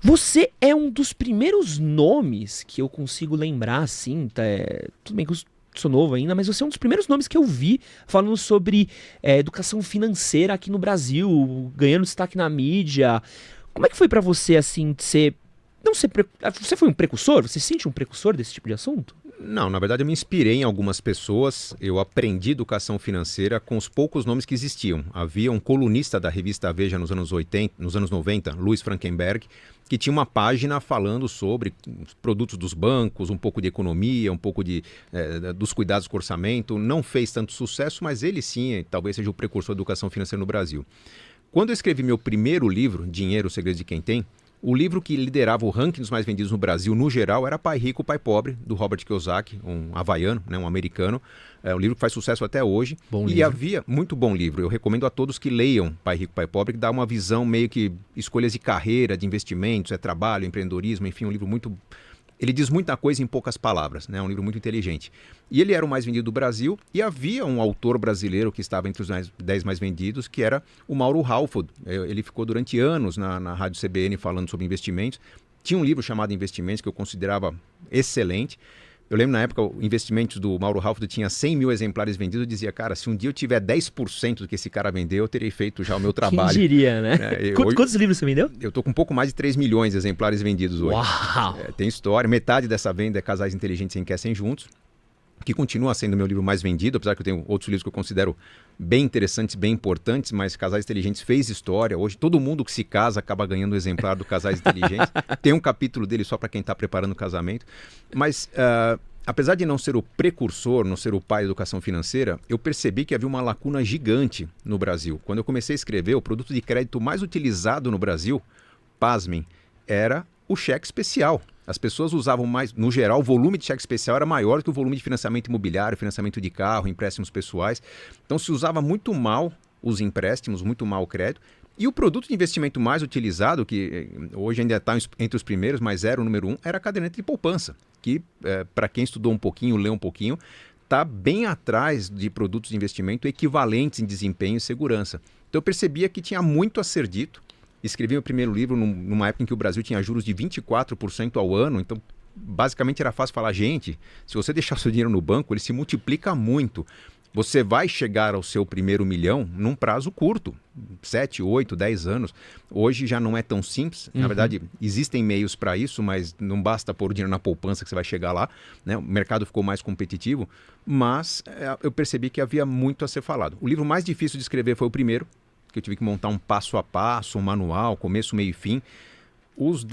Você é um dos primeiros nomes que eu consigo lembrar, assim, tudo bem que eu sou novo ainda, mas você é um dos primeiros nomes que eu vi falando sobre educação financeira aqui no Brasil, ganhando destaque na mídia. Como é que foi pra você, assim, de ser, não ser, você foi um precursor? Você se sente um precursor desse tipo de assunto? Não, na verdade eu me inspirei em algumas pessoas, eu aprendi educação financeira com os poucos nomes que existiam. Havia um colunista da revista Veja nos anos 80, nos anos 90, Luiz Frankenberg, que tinha uma página falando sobre os produtos dos bancos, um pouco de economia, um pouco dos cuidados com o orçamento. Não fez tanto sucesso, mas ele sim, talvez seja o precursor da educação financeira no Brasil. Quando eu escrevi meu primeiro livro, Dinheiro, o Segredo de Quem Tem, o livro que liderava o ranking dos mais vendidos no Brasil, no geral, era Pai Rico, Pai Pobre, do Robert Kiyosaki, um havaiano, né, um americano. É um livro que faz sucesso até hoje. Bom E livro. havia, muito bom livro, eu recomendo a todos que leiam Pai Rico, Pai Pobre, que dá uma visão meio que escolhas de carreira, de investimentos, trabalho, empreendedorismo, enfim, um livro muito... Ele diz muita coisa em poucas palavras, né? É um livro muito inteligente. E ele era o mais vendido do Brasil, e havia um autor brasileiro que estava entre os 10 mais vendidos, que era o Mauro Halford. Ele ficou durante anos na Rádio CBN falando sobre investimentos. Tinha um livro chamado Investimentos, que eu considerava excelente. Eu lembro na época, o Investimentos do Mauro Halford tinha 100 mil exemplares vendidos. Eu dizia, cara, se um dia eu tiver 10% do que esse cara vendeu, eu terei feito já o meu Quem trabalho. diria, né? Quantos livros você vendeu? Eu estou com um pouco mais de 3 milhões de exemplares vendidos hoje. Uau! Tem história. Metade dessa venda é Casais Inteligentes Enriquecem Juntos, que continua sendo o meu livro mais vendido, apesar que eu tenho outros livros que eu considero bem interessantes, bem importantes, mas Casais Inteligentes fez história. Hoje todo mundo que se casa acaba ganhando um exemplar do Casais Inteligentes. Tem um capítulo dele só para quem está preparando o casamento. Mas, apesar de não ser o precursor, não ser o pai da educação financeira, eu percebi que havia uma lacuna gigante no Brasil. Quando eu comecei a escrever, o produto de crédito mais utilizado no Brasil, pasmem, era o cheque especial. As pessoas usavam mais, no geral, o volume de cheque especial era maior do que o volume de financiamento imobiliário, financiamento de carro, empréstimos pessoais. Então se usava muito mal os empréstimos, muito mal o crédito. E o produto de investimento mais utilizado, que hoje ainda está entre os primeiros, mas era o número 1, era a caderneta de poupança, que para quem estudou um pouquinho, leu um pouquinho, está bem atrás de produtos de investimento equivalentes em desempenho e segurança. Então eu percebia que tinha muito a ser dito. Escrevi o primeiro livro numa época em que o Brasil tinha juros de 24% ao ano, então basicamente era fácil falar, gente, se você deixar seu dinheiro no banco, ele se multiplica muito. Você vai chegar ao seu primeiro milhão num prazo curto, 7, 8, 10 anos. Hoje já não é tão simples. Na verdade, existem meios para isso, mas não basta pôr o dinheiro na poupança que você vai chegar lá, né? O mercado ficou mais competitivo, mas eu percebi que havia muito a ser falado. O livro mais difícil de escrever foi o primeiro, que eu tive que montar um passo a passo, um manual, começo, meio e fim. Os